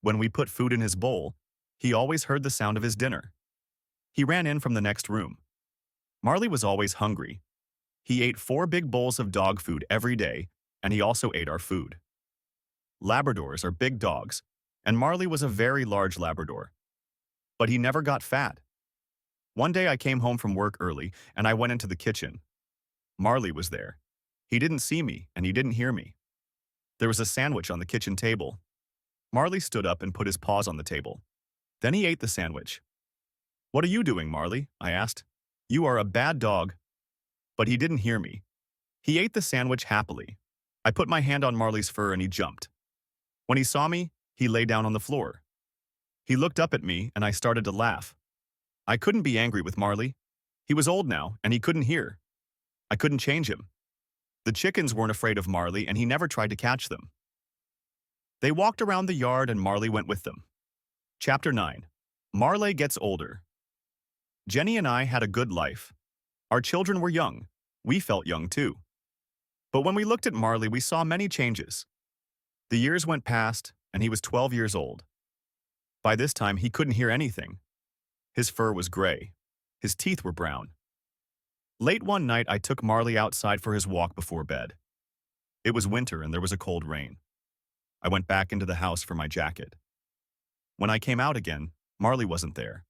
When we put food in his bowl, he always heard the sound of his dinner. He ran in from the next room. Marley was always hungry. He ate 4 big bowls of dog food every day, and he also ate our food. Labradors are big dogs, and Marley was a very large Labrador. But he never got fat. One day I came home from work early, and I went into the kitchen. Marley was there. He didn't see me, and he didn't hear me. There was a sandwich on the kitchen table. Marley stood up and put his paws on the table. Then he ate the sandwich. "What are you doing, Marley?" I asked. "You are a bad dog." But he didn't hear me. He ate the sandwich happily. I put my hand on Marley's fur and he jumped. When he saw me, he lay down on the floor. He looked up at me and I started to laugh. I couldn't be angry with Marley. He was old now and he couldn't hear. I couldn't change him. The chickens weren't afraid of Marley and he never tried to catch them. They walked around the yard and Marley went with them. Chapter 9. Marley Gets Older. Jenny and I had a good life. Our children were young. We felt young too. But when we looked at Marley, we saw many changes. The years went past and he was 12 years old. By this time, he couldn't hear anything. His fur was gray. His teeth were brown. Late one night, I took Marley outside for his walk before bed. It was winter and there was a cold rain. I went back into the house for my jacket. When I came out again, Marley wasn't there.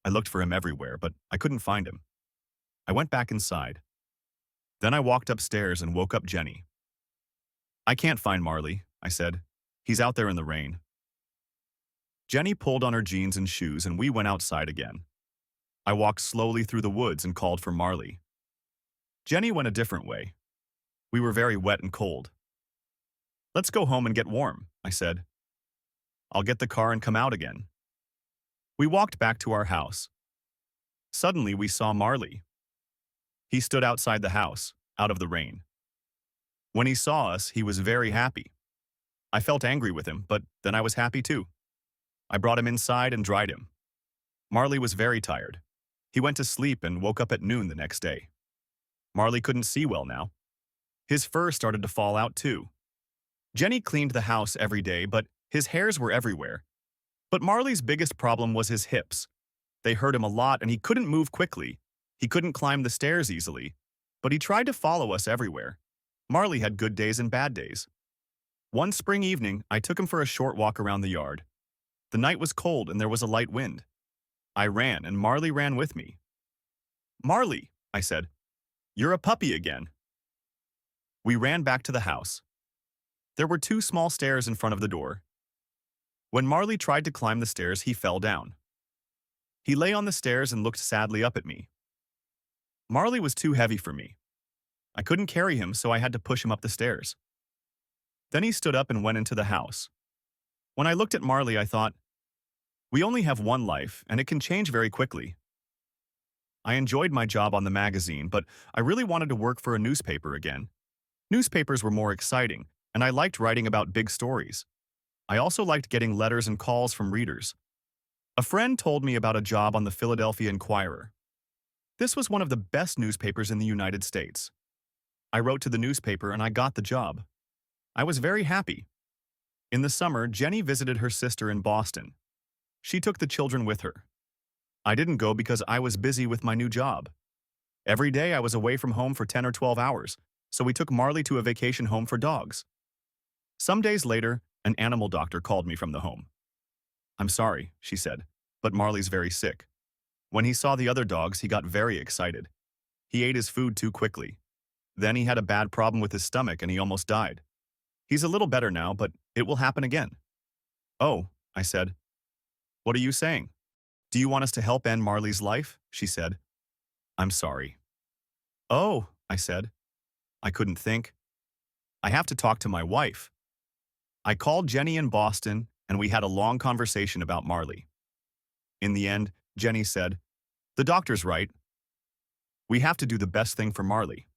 I looked for him everywhere, but I couldn't find him. I went back inside. Then I walked upstairs and woke up Jenny. "I can't find Marley," I said. "He's out there in the rain." Jenny pulled on her jeans and shoes and we went outside again. I walked slowly through the woods and called for Marley. Jenny went a different way. We were very wet and cold. "Let's go home and get warm," I said. "I'll get the car and come out again." We walked back to our house. Suddenly, we saw Marley. He stood outside the house, out of the rain. When he saw us, he was very happy. I felt angry with him, but then I was happy too. I brought him inside and dried him. Marley was very tired. He went to sleep and woke up at noon the next day. Marley couldn't see well now. His fur started to fall out too. Jenny cleaned the house every day, but his hairs were everywhere. But Marley's biggest problem was his hips. They hurt him a lot and he couldn't move quickly. He couldn't climb the stairs easily, but he tried to follow us everywhere. Marley had good days and bad days. One spring evening, I took him for a short walk around the yard. The night was cold and there was a light wind. I ran and Marley ran with me. "Marley," I said, "you're a puppy again." We ran back to the house. There were 2 small stairs in front of the door. When Marley tried to climb the stairs, he fell down. He lay on the stairs and looked sadly up at me. Marley was too heavy for me. I couldn't carry him, so I had to push him up the stairs. Then he stood up and went into the house. When I looked at Marley, I thought, we only have one life, and it can change very quickly. I enjoyed my job on the magazine, but I really wanted to work for a newspaper again. Newspapers were more exciting, and I liked writing about big stories. I also liked getting letters and calls from readers. A friend told me about a job on the Philadelphia Inquirer. This was one of the best newspapers in the United States. I wrote to the newspaper and I got the job. I was very happy. In the summer, Jenny visited her sister in Boston. She took the children with her. I didn't go because I was busy with my new job. Every day I was away from home for 10 or 12 hours, so we took Marley to a vacation home for dogs. Some days later, an animal doctor called me from the home. I'm sorry, she said, but Marley's very sick. When he saw the other dogs, he got very excited. He ate his food too quickly. Then he had a bad problem with his stomach and he almost died. He's a little better now, but it will happen again. Oh, I said. What are you saying? Do you want us to help end Marley's life? She said. I'm sorry. Oh, I said. I couldn't think. I have to talk to my wife. I called Jenny in Boston and we had a long conversation about Marley. In the end, Jenny said, the doctor's right. We have to do the best thing for Marley.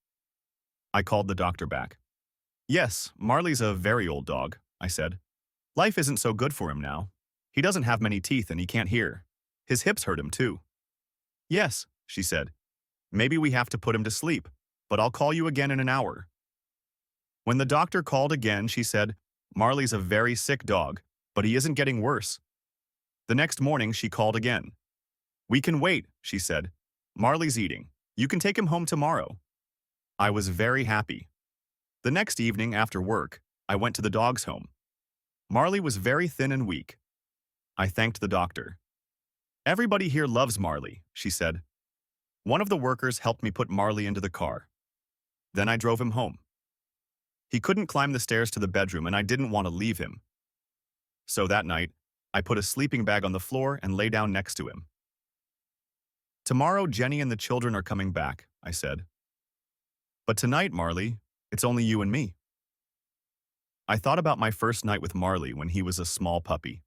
I called the doctor back. Yes, Marley's a very old dog, I said. Life isn't so good for him now. He doesn't have many teeth and he can't hear. His hips hurt him too. Yes, she said. Maybe we have to put him to sleep, but I'll call you again in an hour. When the doctor called again, she said, Marley's a very sick dog, but he isn't getting worse. The next morning, she called again. We can wait, she said. Marley's eating. You can take him home tomorrow. I was very happy. The next evening after work, I went to the dog's home. Marley was very thin and weak. I thanked the doctor. Everybody here loves Marley, she said. One of the workers helped me put Marley into the car. Then I drove him home. He couldn't climb the stairs to the bedroom and I didn't want to leave him. So that night, I put a sleeping bag on the floor and lay down next to him. Tomorrow, Jenny and the children are coming back, I said. But tonight, Marley, it's only you and me. I thought about my first night with Marley when he was a small puppy.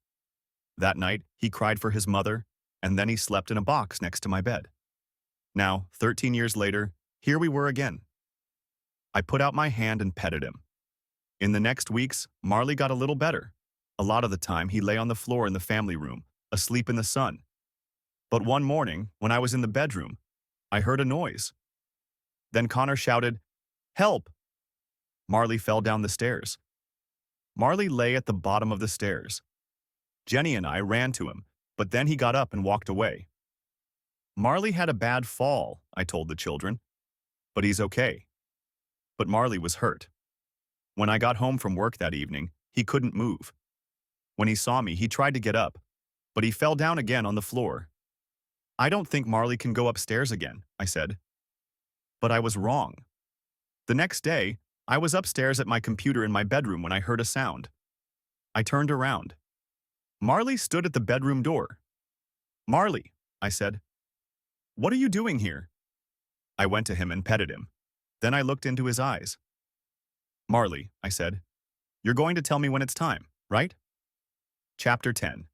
That night, he cried for his mother, and then he slept in a box next to my bed. Now, 13 years later, here we were again. I put out my hand and petted him. In the next weeks, Marley got a little better. A lot of the time, he lay on the floor in the family room, asleep in the sun. But one morning, when I was in the bedroom, I heard a noise. Then Connor shouted, "Help!" Marley fell down the stairs. Marley lay at the bottom of the stairs. Jenny and I ran to him, but then he got up and walked away. Marley had a bad fall, I told the children, but he's okay. But Marley was hurt. When I got home from work that evening, he couldn't move. When he saw me, he tried to get up, but he fell down again on the floor. I don't think Marley can go upstairs again, I said. But I was wrong. The next day, I was upstairs at my computer in my bedroom when I heard a sound. I turned around. Marley stood at the bedroom door. Marley, I said. What are you doing here? I went to him and petted him. Then I looked into his eyes. Marley, I said, you're going to tell me when it's time, right? Chapter 10.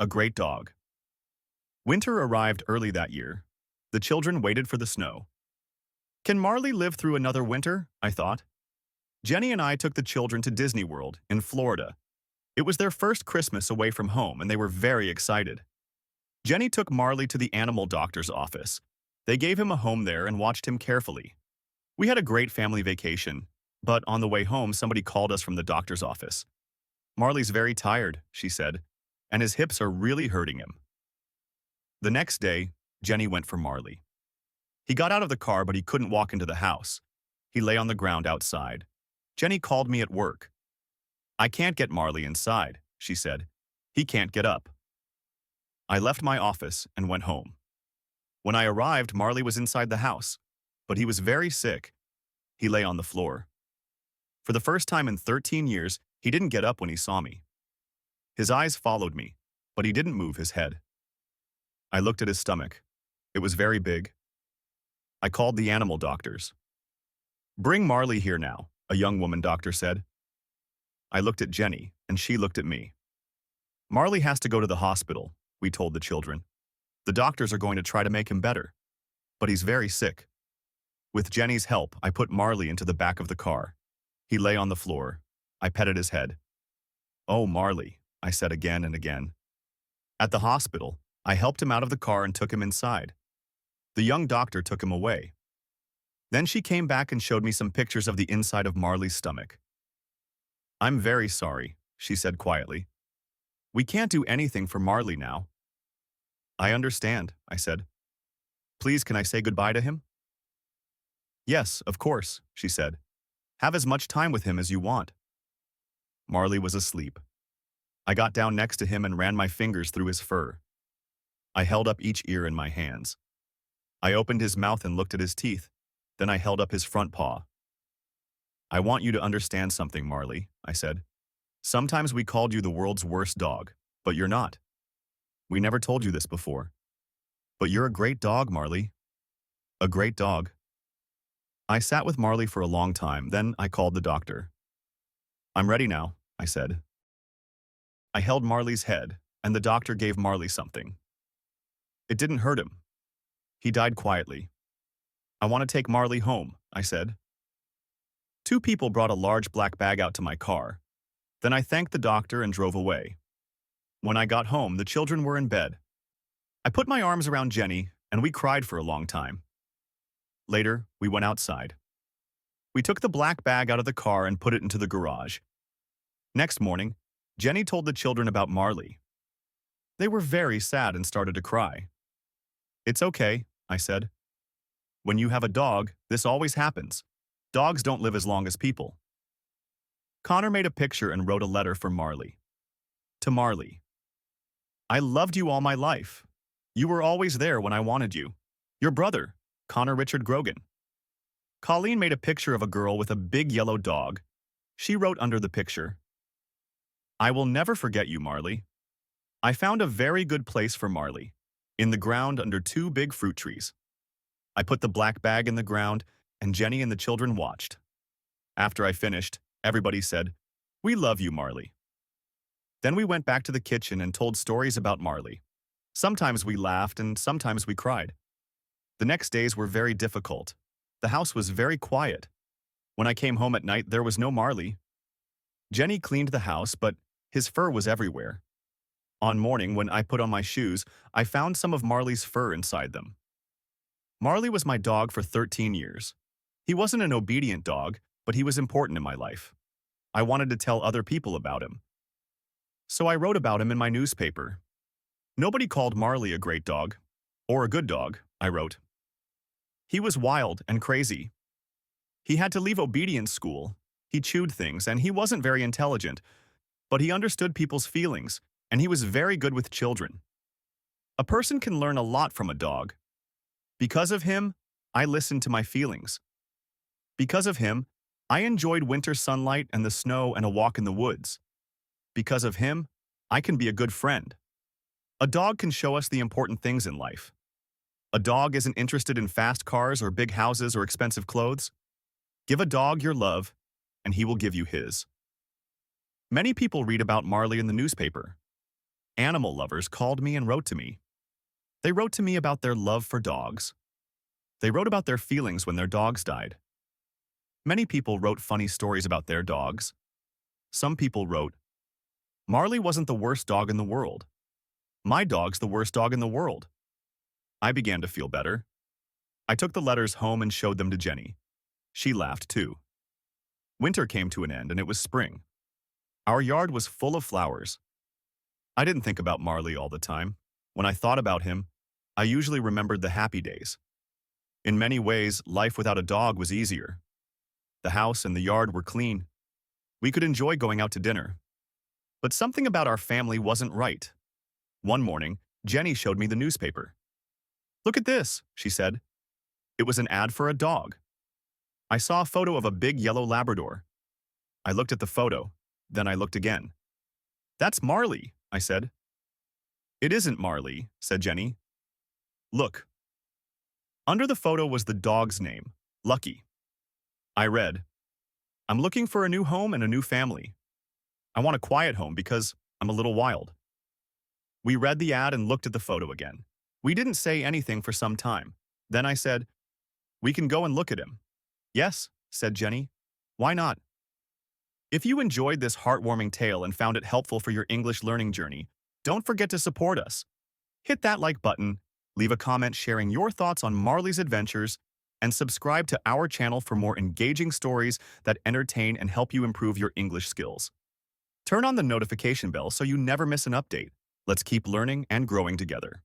A Great Dog. Winter arrived early that year. The children waited for the snow. Can Marley live through another winter? I thought. Jenny and I took the children to Disney World in Florida. It was their first Christmas away from home and they were very excited. Jenny took Marley to the animal doctor's office. They gave him a home there and watched him carefully. We had a great family vacation, but on the way home somebody called us from the doctor's office. Marley's very tired, she said, and his hips are really hurting him. The next day, Jenny went for Marley. He got out of the car, but he couldn't walk into the house. He lay on the ground outside. Jenny called me at work. I can't get Marley inside, she said. He can't get up. I left my office and went home. When I arrived, Marley was inside the house, but he was very sick. He lay on the floor. For the first time in 13 years, he didn't get up when he saw me. His eyes followed me, but he didn't move his head. I looked at his stomach. It was very big. I called the animal doctors. Bring Marley here now, a young woman doctor said. I looked at Jenny, and she looked at me. Marley has to go to the hospital, we told the children. The doctors are going to try to make him better, but he's very sick. With Jenny's help, I put Marley into the back of the car. He lay on the floor. I petted his head. "Oh, Marley," I said again and again. At the hospital, I helped him out of the car and took him inside. The young doctor took him away. Then she came back and showed me some pictures of the inside of Marley's stomach. "I'm very sorry," she said quietly. "We can't do anything for Marley now." "I understand," I said. "Please, can I say goodbye to him?" "Yes, of course," she said. "Have as much time with him as you want." Marley was asleep. I got down next to him and ran my fingers through his fur. I held up each ear in my hands. I opened his mouth and looked at his teeth. Then I held up his front paw. "I want you to understand something, Marley," I said. "Sometimes we called you the world's worst dog, but you're not. We never told you this before. But you're a great dog, Marley. A great dog." I sat with Marley for a long time, then I called the doctor. "I'm ready now," I said. I held Marley's head, and the doctor gave Marley something. It didn't hurt him. He died quietly. "I want to take Marley home," I said. Two people brought a large black bag out to my car. Then I thanked the doctor and drove away. When I got home, the children were in bed. I put my arms around Jenny, and we cried for a long time. Later, we went outside. We took the black bag out of the car and put it into the garage. Next morning, Jenny told the children about Marley. They were very sad and started to cry. "It's okay," I said. "When you have a dog, this always happens. Dogs don't live as long as people." Connor made a picture and wrote a letter for Marley. To Marley. "I loved you all my life. You were always there when I wanted you. Your brother, Connor Richard Grogan." Colleen made a picture of a girl with a big yellow dog. She wrote under the picture, "I will never forget you, Marley. I found a very good place for Marley, in the ground under two big fruit trees. I put the black bag in the ground, and Jenny and the children watched. After I finished, everybody said, 'We love you, Marley.' Then we went back to the kitchen and told stories about Marley. Sometimes we laughed and sometimes we cried. The next days were very difficult. The house was very quiet. When I came home at night, there was no Marley. Jenny cleaned the house, but his fur was everywhere. On morning, when I put on my shoes, I found some of Marley's fur inside them. Marley was my dog for 13 years. He wasn't an obedient dog, but he was important in my life. I wanted to tell other people about him. So I wrote about him in my newspaper. Nobody called Marley a great dog, or a good dog, I wrote. He was wild and crazy. He had to leave obedience school. He chewed things, and he wasn't very intelligent, but he understood people's feelings, and he was very good with children. A person can learn a lot from a dog. Because of him, I listened to my feelings. Because of him, I enjoyed winter sunlight and the snow and a walk in the woods. Because of him, I can be a good friend. A dog can show us the important things in life. A dog isn't interested in fast cars or big houses or expensive clothes. Give a dog your love, and he will give you his. Many people read about Marley in the newspaper. Animal lovers called me and wrote to me. They wrote to me about their love for dogs. They wrote about their feelings when their dogs died. Many people wrote funny stories about their dogs. Some people wrote, "Marley wasn't the worst dog in the world. My dog's the worst dog in the world." I began to feel better. I took the letters home and showed them to Jenny. She laughed too. Winter came to an end and it was spring. Our yard was full of flowers. I didn't think about Marley all the time. When I thought about him, I usually remembered the happy days. In many ways, life without a dog was easier. The house and the yard were clean. We could enjoy going out to dinner. But something about our family wasn't right. One morning, Jenny showed me the newspaper. "Look at this," she said. It was an ad for a dog. I saw a photo of a big yellow Labrador. I looked at the photo, then I looked again. "That's Marley," I said. "It isn't Marley," said Jenny. "Look." Under the photo was the dog's name, Lucky. I read, "I'm looking for a new home and a new family. I want a quiet home because I'm a little wild. We read the ad and looked at the photo again. We didn't say anything for some time. Then I said, "We can go and look at him." "Yes," said Jenny. "Why not?" If you enjoyed this heartwarming tale and found it helpful for your English learning journey, don't forget to support us. Hit that like button, leave a comment sharing your thoughts on Marley's adventures, and subscribe to our channel for more engaging stories that entertain and help you improve your English skills. Turn on the notification bell so you never miss an update. Let's keep learning and growing together.